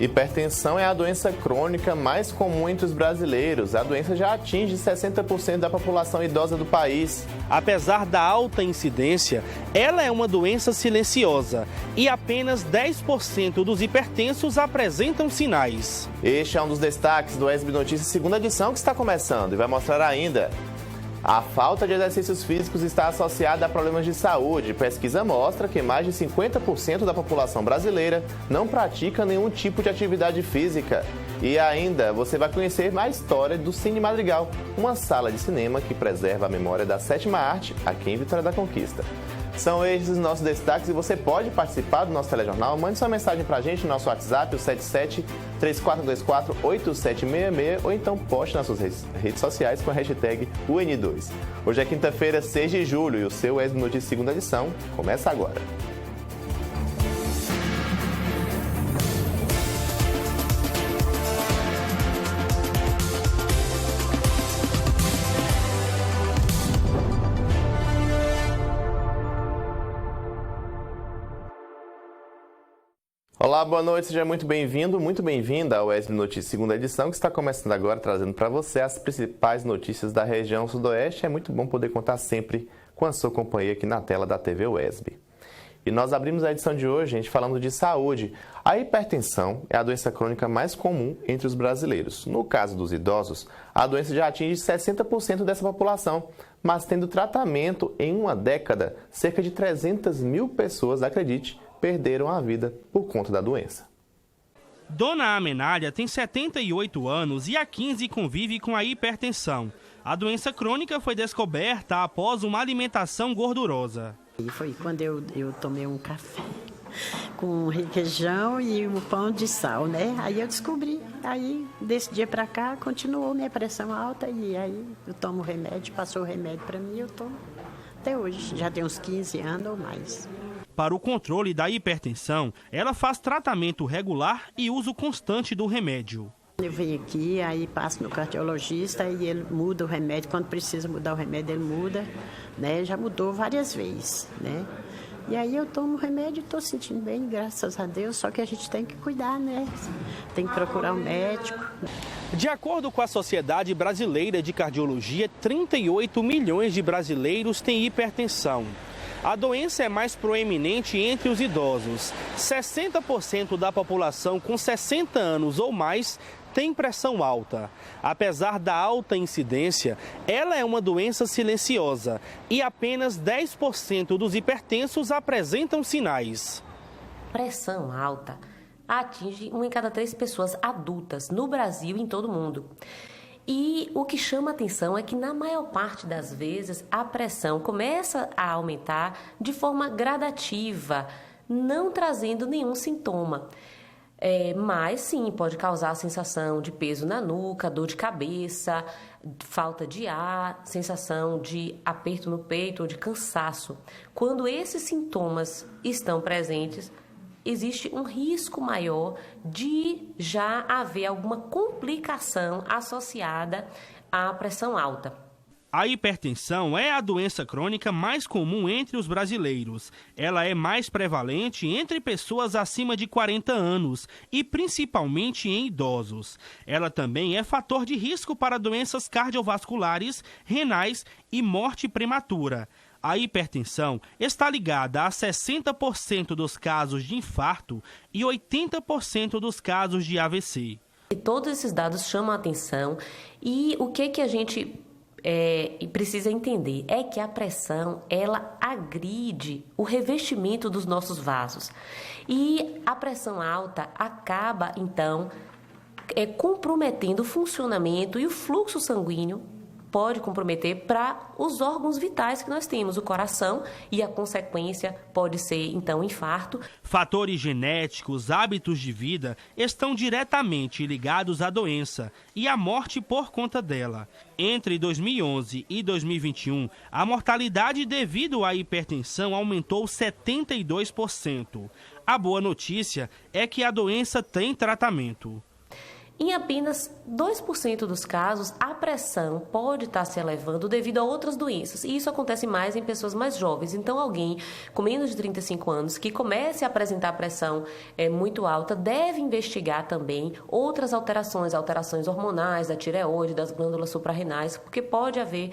Hipertensão é a doença crônica mais comum entre os brasileiros. A doença já atinge 60% da população idosa do país. Apesar da alta incidência, ela é uma doença silenciosa e apenas 10% dos hipertensos apresentam sinais. Este é um dos destaques do ESB Notícias segunda edição que está começando e vai mostrar ainda. A falta de exercícios físicos está associada a problemas de saúde. Pesquisa mostra que mais de 50% da população brasileira não pratica nenhum tipo de atividade física. E ainda, você vai conhecer mais história do Cine Madrigal, uma sala de cinema que preserva a memória da sétima arte aqui em Vitória da Conquista. São esses os nossos destaques e você pode participar do nosso telejornal. Mande sua mensagem pra gente no nosso WhatsApp, o 77-3424-8766, ou então poste nas suas redes sociais com a hashtag UN2. Hoje é quinta-feira, 6 de julho, e o seu ESB Notícias segunda edição começa agora. Olá, boa noite, seja muito bem-vindo, muito bem-vinda ao ESB Notícias segunda edição, que está começando agora, trazendo para você as principais notícias da região sudoeste. É muito bom poder contar sempre com a sua companhia aqui na tela da TV UESB. E nós abrimos a edição de hoje, gente, falando de saúde. A hipertensão é a doença crônica mais comum entre os brasileiros. No caso dos idosos, a doença já atinge 60% dessa população, mas tendo tratamento em uma década, cerca de 300 mil pessoas, acredite, perderam a vida por conta da doença. Dona Amenália tem 78 anos e há 15 convive com a hipertensão. A doença crônica foi descoberta após uma alimentação gordurosa. E foi quando eu tomei um café com requeijão e um pão de sal, né? Aí eu descobri. Aí, desse dia pra cá, continuou minha pressão alta e aí eu tomo remédio, passou o remédio pra mim e eu tomo até hoje. Já tem uns 15 anos ou mais. Para o controle da hipertensão, ela faz tratamento regular e uso constante do remédio. Eu venho aqui, aí passo no cardiologista e ele muda o remédio. Quando precisa mudar o remédio, ele muda, né? Já mudou várias vezes, né? E aí eu tomo o remédio e estou sentindo bem, graças a Deus. Só que a gente tem que cuidar, né? Tem que procurar um médico. De acordo com a Sociedade Brasileira de Cardiologia, 38 milhões de brasileiros têm hipertensão. A doença é mais proeminente entre os idosos. 60% da população com 60 anos ou mais tem pressão alta. Apesar da alta incidência, ela é uma doença silenciosa e apenas 10% dos hipertensos apresentam sinais. Pressão alta atinge 1 em cada 3 pessoas adultas no Brasil e em todo o mundo. E o que chama atenção é que, na maior parte das vezes, a pressão começa a aumentar de forma gradativa, não trazendo nenhum sintoma. Mas, sim, pode causar a sensação de peso na nuca, dor de cabeça, falta de ar, sensação de aperto no peito ou de cansaço. Quando esses sintomas estão presentes, existe um risco maior de já haver alguma complicação associada à pressão alta. A hipertensão é a doença crônica mais comum entre os brasileiros. Ela é mais prevalente entre pessoas acima de 40 anos e principalmente em idosos. Ela também é fator de risco para doenças cardiovasculares, renais e morte prematura. A hipertensão está ligada a 60% dos casos de infarto e 80% dos casos de AVC. E todos esses dados chamam a atenção e o que a gente precisa entender é que a pressão, ela agride o revestimento dos nossos vasos. E a pressão alta acaba, então, comprometendo o funcionamento e o fluxo sanguíneo. Pode comprometer para os órgãos vitais que nós temos, o coração, e a consequência pode ser, então, infarto. Fatores genéticos, hábitos de vida estão diretamente ligados à doença e à morte por conta dela. Entre 2011 e 2021, a mortalidade devido à hipertensão aumentou 72%. A boa notícia é que a doença tem tratamento. Em apenas 2% dos casos, a pressão pode estar se elevando devido a outras doenças. E isso acontece mais em pessoas mais jovens. Então, alguém com menos de 35 anos que comece a apresentar pressão muito alta deve investigar também outras alterações hormonais da tireoide, das glândulas suprarrenais, porque pode haver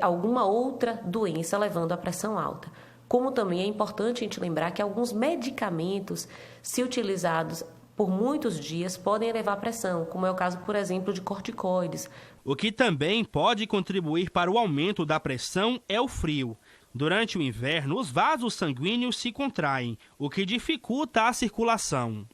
alguma outra doença levando à pressão alta. Como também é importante a gente lembrar que alguns medicamentos, se utilizados por muitos dias, podem elevar a pressão, como é o caso, por exemplo, de corticoides. O que também pode contribuir para o aumento da pressão é o frio. Durante o inverno, os vasos sanguíneos se contraem, o que dificulta a circulação.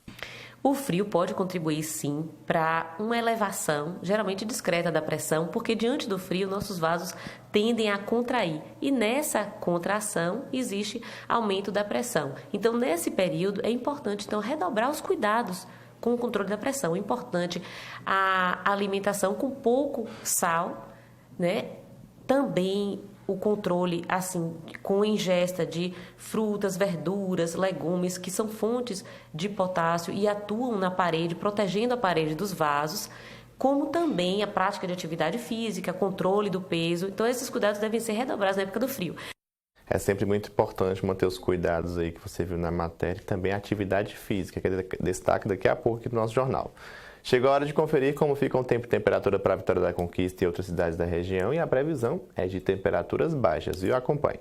O frio pode contribuir, sim, para uma elevação, geralmente discreta, da pressão, porque diante do frio, nossos vasos tendem a contrair. E nessa contração, existe aumento da pressão. Então, nesse período, é importante, redobrar os cuidados com o controle da pressão. É importante a alimentação com pouco sal, Também o controle, com ingesta de frutas, verduras, legumes, que são fontes de potássio e atuam na parede, protegendo a parede dos vasos, como também a prática de atividade física, controle do peso. Então, esses cuidados devem ser redobrados na época do frio. É sempre muito importante manter os cuidados aí que você viu na matéria, e também a atividade física, que é destaque daqui a pouco aqui no nosso jornal. Chegou a hora de conferir como fica o tempo e temperatura para a Vitória da Conquista e outras cidades da região, e a previsão é de temperaturas baixas, viu? Acompanhe.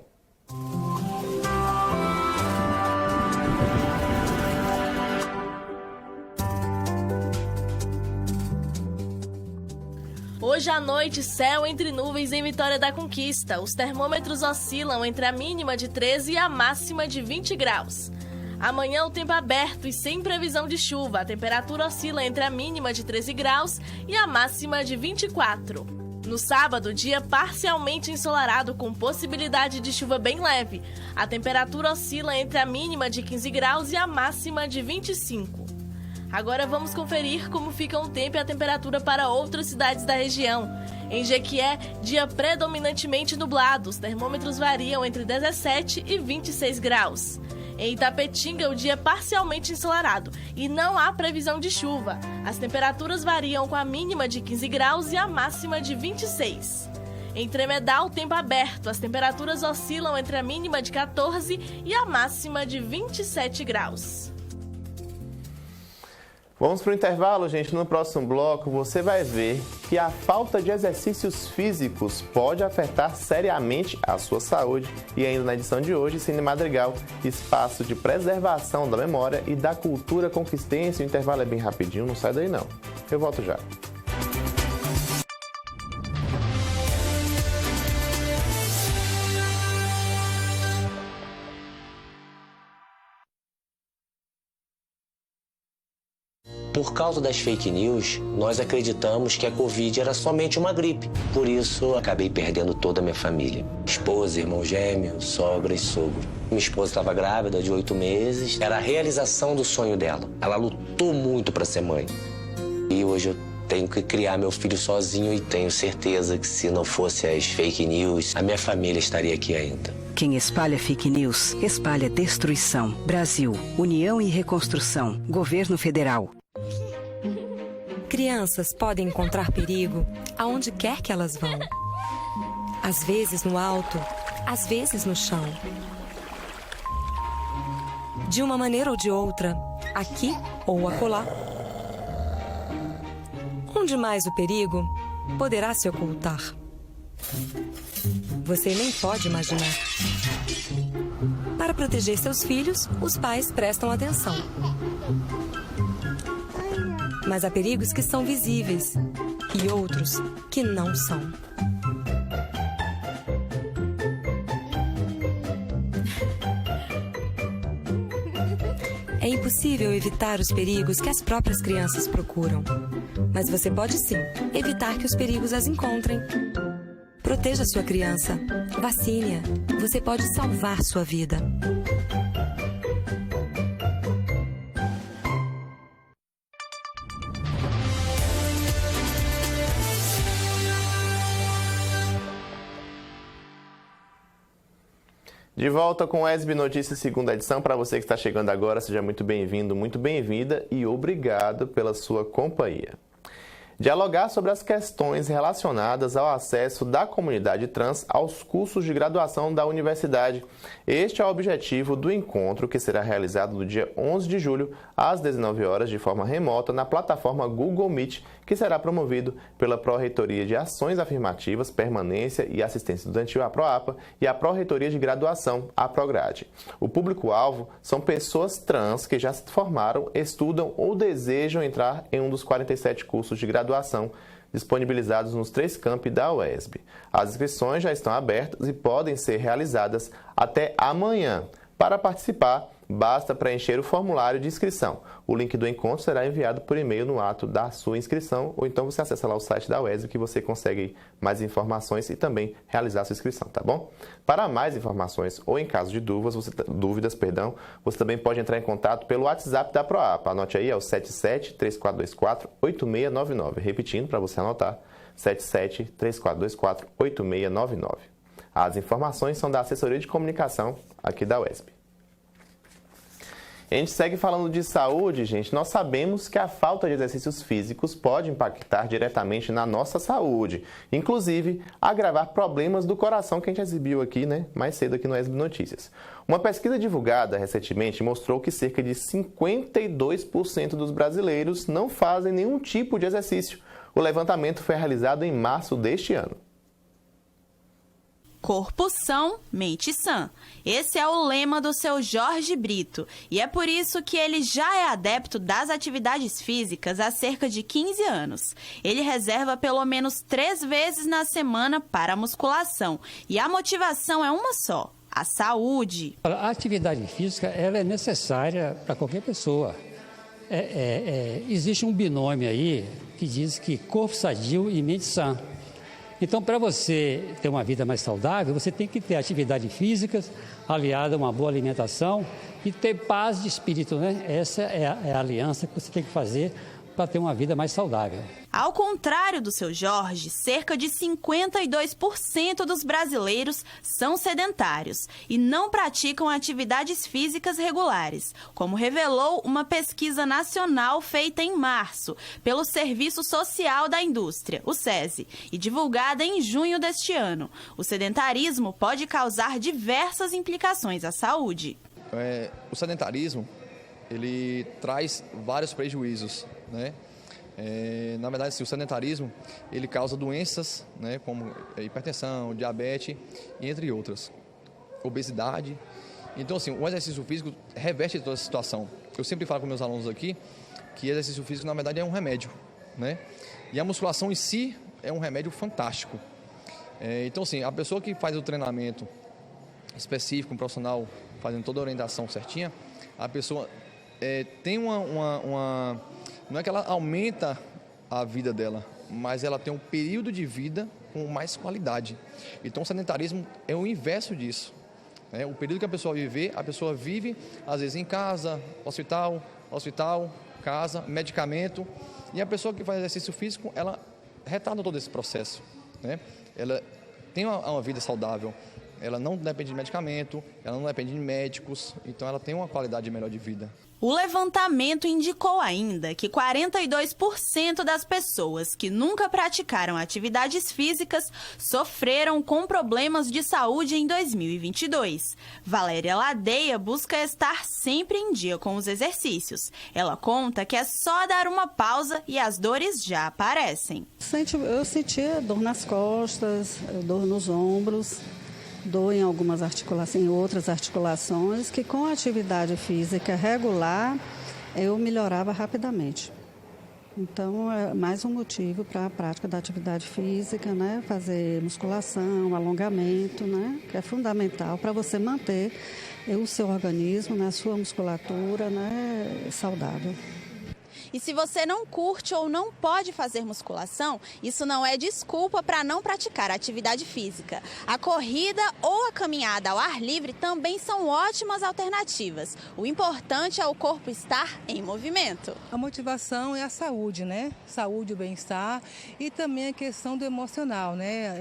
Hoje à noite, céu entre nuvens em Vitória da Conquista. Os termômetros oscilam entre a mínima de 13 e a máxima de 20 graus. Amanhã o tempo aberto e sem previsão de chuva. A temperatura oscila entre a mínima de 13 graus e a máxima de 24. No sábado, dia parcialmente ensolarado com possibilidade de chuva bem leve. A temperatura oscila entre a mínima de 15 graus e a máxima de 25. Agora vamos conferir como ficam o tempo e a temperatura para outras cidades da região. Em Jequié, dia predominantemente nublado. Os termômetros variam entre 17 e 26 graus. Em Itapetinga, o dia é parcialmente ensolarado e não há previsão de chuva. As temperaturas variam com a mínima de 15 graus e a máxima de 26. Em Tremedal, tempo aberto. As temperaturas oscilam entre a mínima de 14 e a máxima de 27 graus. Vamos para o intervalo, gente. No próximo bloco, você vai ver que a falta de exercícios físicos pode afetar seriamente a sua saúde. E ainda na edição de hoje, Cine Madrigal, espaço de preservação da memória e da cultura conquistense. O intervalo é bem rapidinho, não sai daí não. Eu volto já. Por causa das fake news, nós acreditamos que a Covid era somente uma gripe. Por isso, acabei perdendo toda a minha família. Esposa, irmão gêmeo, sogra e sogro. Minha esposa estava grávida de 8 meses. Era a realização do sonho dela. Ela lutou muito para ser mãe. E hoje eu tenho que criar meu filho sozinho e tenho certeza que se não fosse as fake news, a minha família estaria aqui ainda. Quem espalha fake news, espalha destruição. Brasil, União e Reconstrução, Governo Federal. Crianças podem encontrar perigo aonde quer que elas vão. Às vezes no alto, às vezes no chão. De uma maneira ou de outra, aqui ou acolá. Onde mais o perigo poderá se ocultar? Você nem pode imaginar. Para proteger seus filhos, os pais prestam atenção. Mas há perigos que são visíveis e outros que não são. É impossível evitar os perigos que as próprias crianças procuram. Mas você pode sim evitar que os perigos as encontrem. Proteja sua criança. Vacine-a. Você pode salvar sua vida. De volta com o ESB Notícias, segunda edição. Para você que está chegando agora, seja muito bem-vindo, muito bem-vinda e obrigado pela sua companhia. dialogar sobre as questões relacionadas ao acesso da comunidade trans aos cursos de graduação da universidade. Este é o objetivo do encontro, que será realizado no dia 11 de julho, às 19 horas, de forma remota, na plataforma Google Meet, que será promovido pela Pró-Reitoria de Ações Afirmativas, Permanência e Assistência Estudantil, a PROAPA, e a Pró-Reitoria de Graduação, a PROGRADE. O público-alvo são pessoas trans que já se formaram, estudam ou desejam entrar em um dos 47 cursos de graduação disponibilizados nos 3 campi da UESB. As inscrições já estão abertas e podem ser realizadas até amanhã. Para participar, basta preencher o formulário de inscrição. O link do encontro será enviado por e-mail no ato da sua inscrição, ou então você acessa lá o site da UESB que você consegue mais informações e também realizar a sua inscrição, tá bom? Para mais informações ou em caso de dúvidas, você também pode entrar em contato pelo WhatsApp da PROAPA. Anote aí, é o 77-3424-8699. Repetindo para você anotar, 77-3424-8699. As informações são da Assessoria de Comunicação aqui da UESB. A gente segue falando de saúde, gente. Nós sabemos que a falta de exercícios físicos pode impactar diretamente na nossa saúde, inclusive agravar problemas do coração que a gente exibiu aqui, mais cedo aqui no UESB Notícias. Uma pesquisa divulgada recentemente mostrou que cerca de 52% dos brasileiros não fazem nenhum tipo de exercício. O levantamento foi realizado em março deste ano. Corpo são, mente sã. Esse é o lema do seu Jorge Brito. E é por isso que ele já é adepto das atividades físicas há cerca de 15 anos. Ele reserva pelo menos 3 vezes na semana para a musculação. E a motivação é uma só: a saúde. A atividade física ela é necessária para qualquer pessoa. Existe um binômio aí que diz que corpo sadio e mente sã. Então, para você ter uma vida mais saudável, você tem que ter atividade física, aliada a uma boa alimentação e ter paz de espírito, Essa é a aliança que você tem que fazer para ter uma vida mais saudável. Ao contrário do seu Jorge, cerca de 52% dos brasileiros são sedentários e não praticam atividades físicas regulares, como revelou uma pesquisa nacional feita em março pelo Serviço Social da Indústria, o SESI, e divulgada em junho deste ano. O sedentarismo pode causar diversas implicações à saúde. O sedentarismo, ele traz vários prejuízos, Na verdade, o sedentarismo, ele causa doenças, como hipertensão, diabetes, entre outras. Obesidade. Então, o exercício físico reverte toda essa situação. Eu sempre falo com meus alunos aqui que exercício físico, na verdade, é um remédio, E a musculação em si é um remédio fantástico. Então, a pessoa que faz o treinamento específico, um profissional fazendo toda a orientação certinha, a pessoa tem não é que ela aumenta a vida dela, mas ela tem um período de vida com mais qualidade. Então, o sedentarismo é o inverso disso. O período que a pessoa vive, às vezes, em casa, hospital, casa, medicamento. E a pessoa que faz exercício físico, ela retarda todo esse processo. Ela tem uma vida saudável. Ela não depende de medicamento, ela não depende de médicos, então ela tem uma qualidade melhor de vida. O levantamento indicou ainda que 42% das pessoas que nunca praticaram atividades físicas sofreram com problemas de saúde em 2022. Valéria Ladeia busca estar sempre em dia com os exercícios. Ela conta que é só dar uma pausa e as dores já aparecem. Eu sentia dor nas costas, dor nos ombros. Dor em algumas articulações, em outras articulações, que com a atividade física regular eu melhorava rapidamente. Então, é mais um motivo para a prática da atividade física, Fazer musculação, alongamento, Que é fundamental para você manter o seu organismo, a sua musculatura, saudável. E se você não curte ou não pode fazer musculação, isso não é desculpa para não praticar atividade física. A corrida ou a caminhada ao ar livre também são ótimas alternativas. O importante é o corpo estar em movimento. A motivação é a saúde, Saúde, o bem-estar e também a questão do emocional,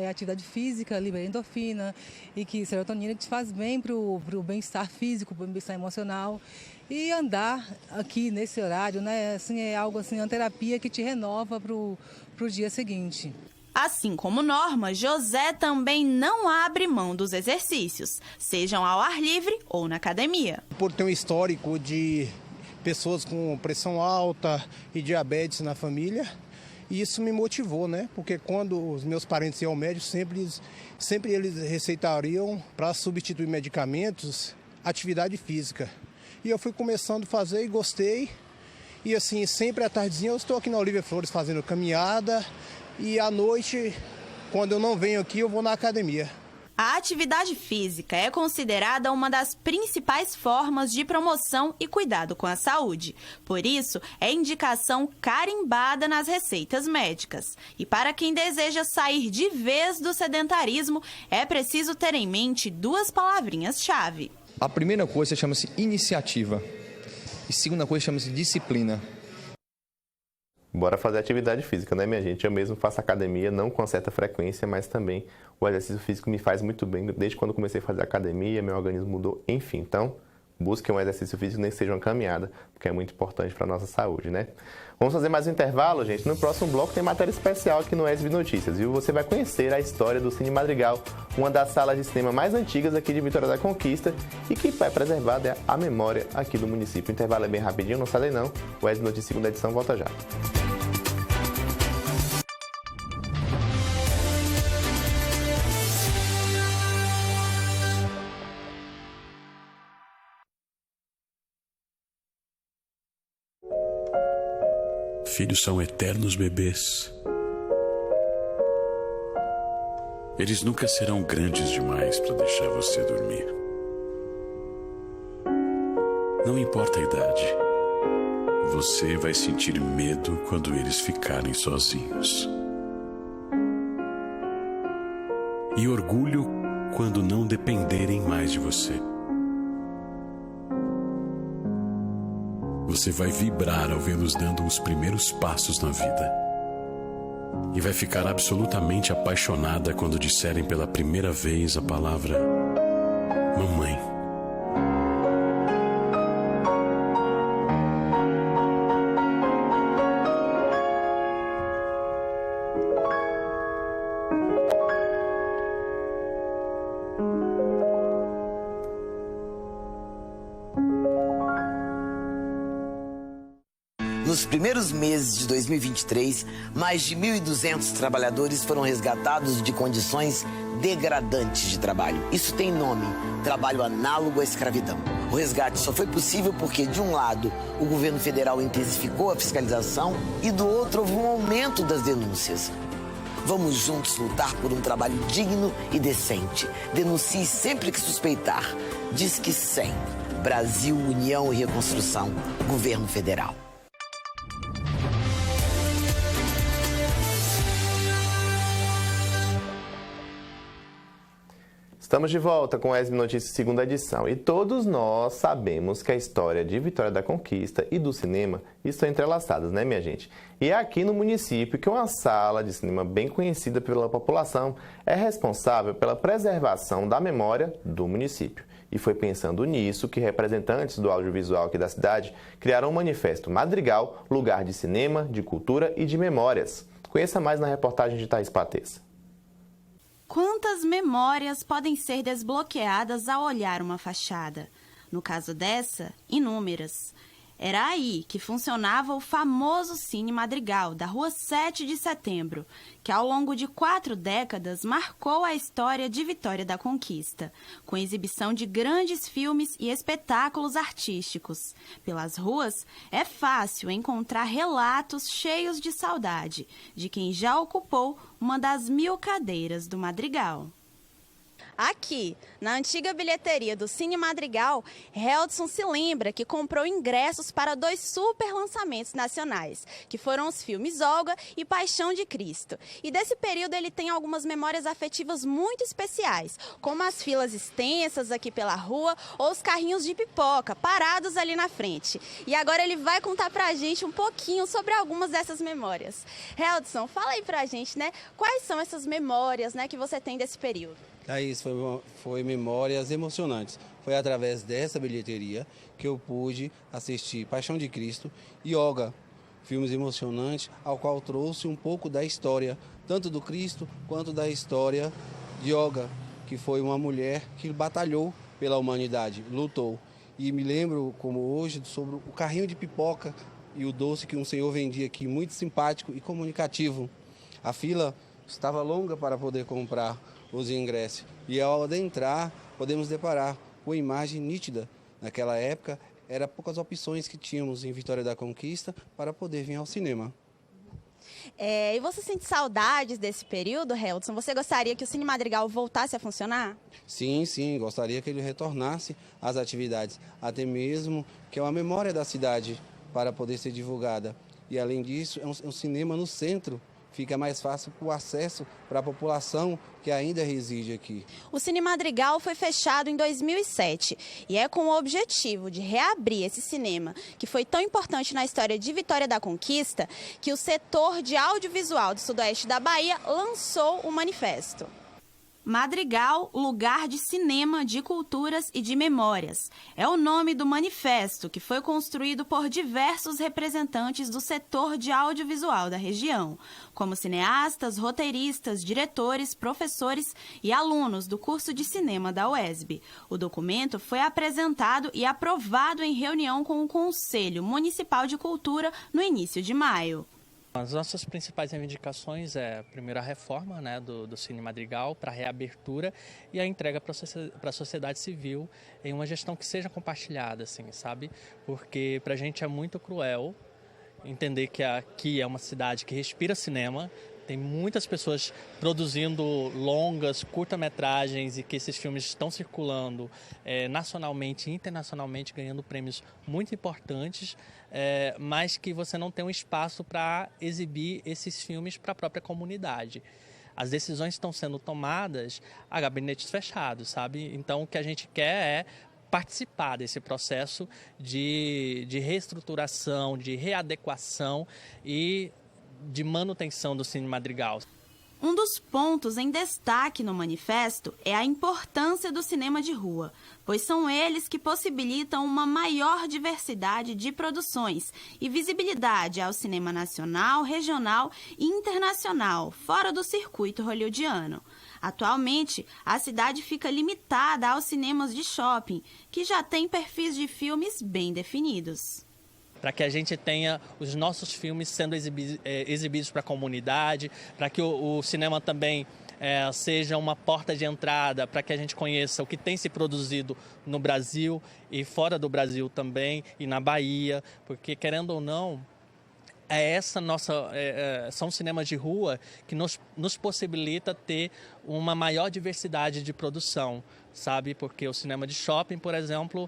A atividade física libera endorfina e que serotonina te faz bem para o bem-estar físico, para o bem-estar emocional. E andar aqui nesse horário, é algo uma terapia que te renova para o para o dia seguinte. Assim como Norma, José também não abre mão dos exercícios, sejam ao ar livre ou na academia. Por ter um histórico de pessoas com pressão alta e diabetes na família, e isso me motivou, né? Porque quando os meus parentes iam ao médico, sempre eles receitariam para substituir medicamentos, atividade física. E eu fui começando a fazer e gostei. E assim, sempre à tardezinha eu estou aqui na Olívia Flores fazendo caminhada. E à noite, quando eu não venho aqui, eu vou na academia. A atividade física é considerada uma das principais formas de promoção e cuidado com a saúde. Por isso, é indicação carimbada nas receitas médicas. E para quem deseja sair de vez do sedentarismo, é preciso ter em mente 2 palavrinhas-chave. A primeira coisa chama-se iniciativa. E a segunda coisa chama-se disciplina. Bora fazer atividade física, né, minha gente? Eu mesmo faço academia, não com certa frequência, mas também o exercício físico me faz muito bem. Desde quando comecei a fazer academia, meu organismo mudou, enfim. Então, busquem um exercício físico, nem que seja uma caminhada, porque é muito importante para a nossa saúde, né? Vamos fazer mais um intervalo, gente. No próximo bloco tem matéria especial aqui no ESB Notícias, viu? Você vai conhecer a história do Cine Madrigal, uma das salas de cinema mais antigas aqui de Vitória da Conquista e que vai preservar a memória aqui do município. O intervalo é bem rapidinho, não sai daí não. O ESB Notícias segunda edição volta já. Filhos são eternos bebês. Eles nunca serão grandes demais para deixar você dormir. Não importa a idade, você vai sentir medo quando eles ficarem sozinhos. E orgulho quando não dependerem mais de você. Você vai vibrar ao vê-los dando os primeiros passos na vida. E vai ficar absolutamente apaixonada quando disserem pela primeira vez a palavra mamãe. Nos primeiros meses de 2023, mais de 1.200 trabalhadores foram resgatados de condições degradantes de trabalho. Isso tem nome: trabalho análogo à escravidão. O resgate só foi possível porque, de um lado, o governo federal intensificou a fiscalização e, do outro, houve um aumento das denúncias. Vamos juntos lutar por um trabalho digno e decente. Denuncie sempre que suspeitar. Disque 100. Brasil, União e Reconstrução. Governo Federal. Estamos de volta com o ESB Notícias segunda edição e todos nós sabemos que a história de Vitória da Conquista e do cinema estão entrelaçadas, né, minha gente? E é aqui no município que uma sala de cinema bem conhecida pela população é responsável pela preservação da memória do município. E foi pensando nisso que representantes do audiovisual aqui da cidade criaram um manifesto Madrigal, lugar de cinema, de cultura e de memórias. Conheça mais na reportagem de Thaís Patessa. Quantas memórias podem ser desbloqueadas ao olhar uma fachada? No caso dessa, inúmeras. Era aí que funcionava o famoso Cine Madrigal, da Rua 7 de Setembro, que ao longo de 4 décadas marcou a história de Vitória da Conquista, com exibição de grandes filmes e espetáculos artísticos. Pelas ruas, é fácil encontrar relatos cheios de saudade de quem já ocupou uma das 1000 cadeiras do Madrigal. Aqui, na antiga bilheteria do Cine Madrigal, Heldson se lembra que comprou ingressos para 2 super lançamentos nacionais, que foram os filmes Olga e Paixão de Cristo. E desse período ele tem algumas memórias afetivas muito especiais, como as filas extensas aqui pela rua ou os carrinhos de pipoca parados ali na frente. E agora ele vai contar pra gente um pouquinho sobre algumas dessas memórias. Heldson, fala aí pra gente, né, quais são essas memórias, né, que você tem desse período? Aí foi memórias emocionantes. Foi através dessa bilheteria que eu pude assistir Paixão de Cristo e Olga. filmes emocionantes, ao qual trouxe um pouco da história, tanto do Cristo quanto da história de Olga, que foi uma mulher que batalhou pela humanidade, lutou. E me lembro, como hoje, sobre o carrinho de pipoca e o doce que um senhor vendia aqui, muito simpático e comunicativo. A fila estava longa para poder comprar os ingressos. E ao adentrar, podemos deparar com uma imagem nítida. Naquela época, eram poucas opções que tínhamos em Vitória da Conquista para poder vir ao cinema. E você sente saudades desse período, Heldson? Você gostaria que o Cine Madrigal voltasse a funcionar? Sim, gostaria que ele retornasse às atividades, até mesmo que é uma memória da cidade para poder ser divulgada. E além disso, é um cinema no centro, fica mais fácil o acesso para a população que ainda reside aqui. O Cine Madrigal foi fechado em 2007 e é com o objetivo de reabrir esse cinema, que foi tão importante na história de Vitória da Conquista, que o setor de audiovisual do sudoeste da Bahia lançou o manifesto. Madrigal, lugar de cinema, de culturas e de memórias. É o nome do manifesto que foi construído por diversos representantes do setor de audiovisual da região, como cineastas, roteiristas, diretores, professores e alunos do curso de cinema da UESB. O documento foi apresentado e aprovado em reunião com o Conselho Municipal de Cultura no início de maio. As nossas principais reivindicações é, primeiro, a reforma, né, do Cine Madrigal para a reabertura e a entrega para a sociedade civil em uma gestão que seja compartilhada, assim, sabe? Porque para a gente é muito cruel entender que aqui é uma cidade que respira cinema, tem muitas pessoas produzindo longas, curta-metragens e que esses filmes estão circulando nacionalmente e internacionalmente, ganhando prêmios muito importantes, mas que você não tem um espaço para exibir esses filmes para a própria comunidade. As decisões estão sendo tomadas a gabinetes fechados, sabe? Então o que a gente quer é participar desse processo de reestruturação, de readequação e de manutenção do Cine Madrigal. Um dos pontos em destaque no manifesto é a importância do cinema de rua, pois são eles que possibilitam uma maior diversidade de produções e visibilidade ao cinema nacional, regional e internacional, fora do circuito hollywoodiano. Atualmente, a cidade fica limitada aos cinemas de shopping, que já têm perfis de filmes bem definidos. Para que a gente tenha os nossos filmes sendo exibidos para a comunidade, para que o cinema também seja uma porta de entrada, para que a gente conheça o que tem se produzido no Brasil e fora do Brasil também, e na Bahia, porque, querendo ou não, são cinemas de rua que nos possibilita ter uma maior diversidade de produção, sabe? Porque o cinema de shopping, por exemplo,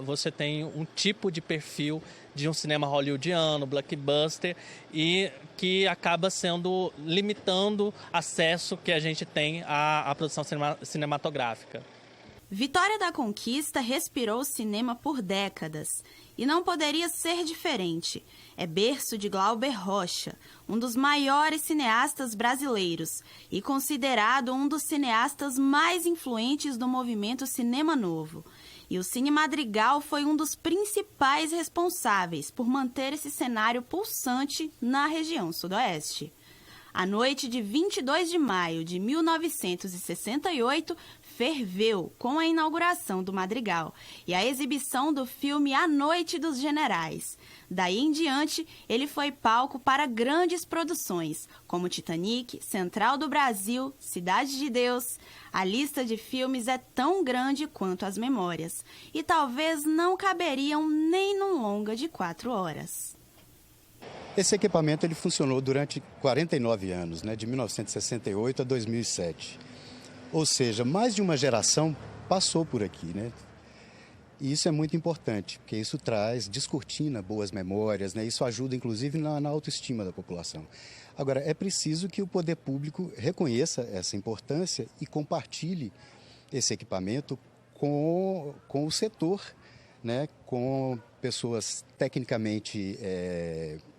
você tem um tipo de perfil de um cinema hollywoodiano, blockbuster, e que acaba limitando acesso que a gente tem à produção cinematográfica. Vitória da Conquista respirou cinema por décadas. E não poderia ser diferente. É berço de Glauber Rocha, um dos maiores cineastas brasileiros e considerado um dos cineastas mais influentes do movimento Cinema Novo. E o Cine Madrigal foi um dos principais responsáveis por manter esse cenário pulsante na região sudoeste. A noite de 22 de maio de 1968 ferveu com a inauguração do Madrigal e a exibição do filme A Noite dos Generais. Daí em diante, ele foi palco para grandes produções, como Titanic, Central do Brasil, Cidade de Deus. A lista de filmes é tão grande quanto as memórias, e talvez não caberiam nem num longa de 4 horas. Esse equipamento ele funcionou durante 49 anos, de 1968 a 2007. Ou seja, mais de uma geração passou por aqui, E isso é muito importante, porque isso descortina boas memórias, Isso ajuda, inclusive, na autoestima da população. Agora, é preciso que o poder público reconheça essa importância e compartilhe esse equipamento com o setor, com pessoas tecnicamente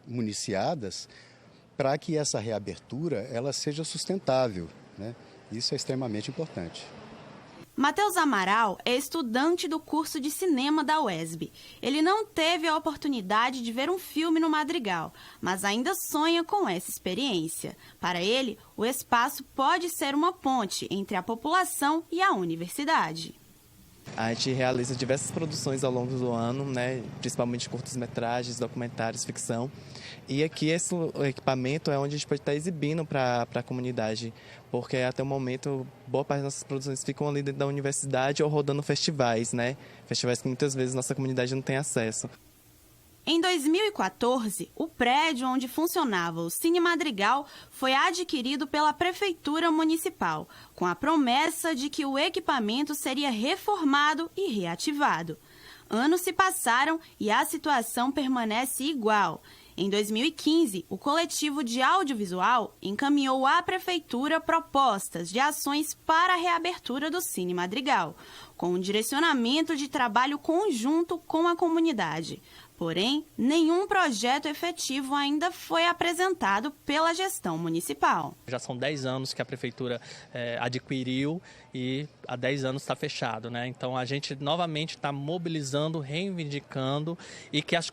municiadas, para que essa reabertura ela seja sustentável, Isso é extremamente importante. Matheus Amaral é estudante do curso de cinema da UESB. Ele não teve a oportunidade de ver um filme no Madrigal, mas ainda sonha com essa experiência. Para ele, o espaço pode ser uma ponte entre a população e a universidade. A gente realiza diversas produções ao longo do ano, né? Principalmente curtas-metragens, documentários, ficção. E aqui esse equipamento é onde a gente pode estar exibindo para a comunidade, porque até o momento boa parte das nossas produções ficam ali dentro da universidade ou rodando festivais, né? Festivais que muitas vezes nossa comunidade não tem acesso. Em 2014, o prédio onde funcionava o Cine Madrigal foi adquirido pela Prefeitura Municipal, com a promessa de que o equipamento seria reformado e reativado. Anos se passaram e a situação permanece igual. Em 2015, o coletivo de audiovisual encaminhou à Prefeitura propostas de ações para a reabertura do Cine Madrigal, com um direcionamento de trabalho conjunto com a comunidade. Porém, nenhum projeto efetivo ainda foi apresentado pela gestão municipal. Já são 10 anos que a Prefeitura adquiriu e há 10 anos está fechado, né? Então a gente novamente está mobilizando, reivindicando e que as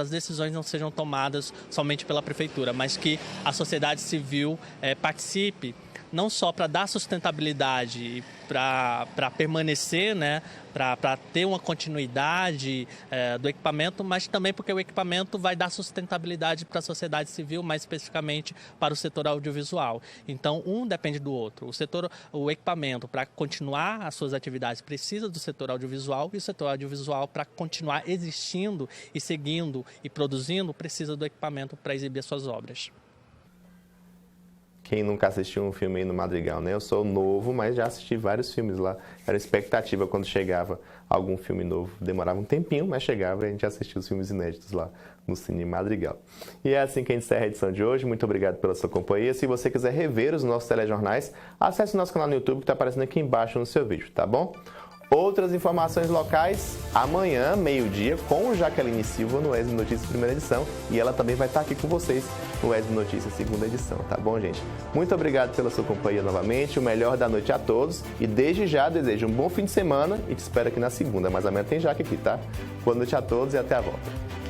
decisões não sejam tomadas somente pela Prefeitura, mas que a sociedade civil participe, não só para dar sustentabilidade, para permanecer, né, para ter uma continuidade do equipamento, mas também porque o equipamento vai dar sustentabilidade para a sociedade civil, mais especificamente para o setor audiovisual. Então, um depende do outro. O equipamento, para continuar as suas atividades, precisa do setor audiovisual, e o setor audiovisual, para continuar existindo e seguindo e produzindo, precisa do equipamento para exibir as suas obras. Quem nunca assistiu um filme aí no Madrigal, né? Eu sou novo, mas já assisti vários filmes lá. Era expectativa quando chegava algum filme novo. Demorava um tempinho, mas chegava e a gente assistia os filmes inéditos lá no Cine Madrigal. E é assim que a gente encerra a edição de hoje. Muito obrigado pela sua companhia. Se você quiser rever os nossos telejornais, acesse o nosso canal no YouTube que está aparecendo aqui embaixo no seu vídeo, tá bom? Outras informações locais, amanhã, meio-dia, com Jaqueline Silva no ESB Notícias primeira edição. E ela também vai estar aqui com vocês no ESB Notícias segunda edição, tá bom, gente? Muito obrigado pela sua companhia novamente, o melhor da noite a todos. E desde já desejo um bom fim de semana e te espero aqui na segunda, mas amanhã tem Jaque aqui, tá? Boa noite a todos e até a volta.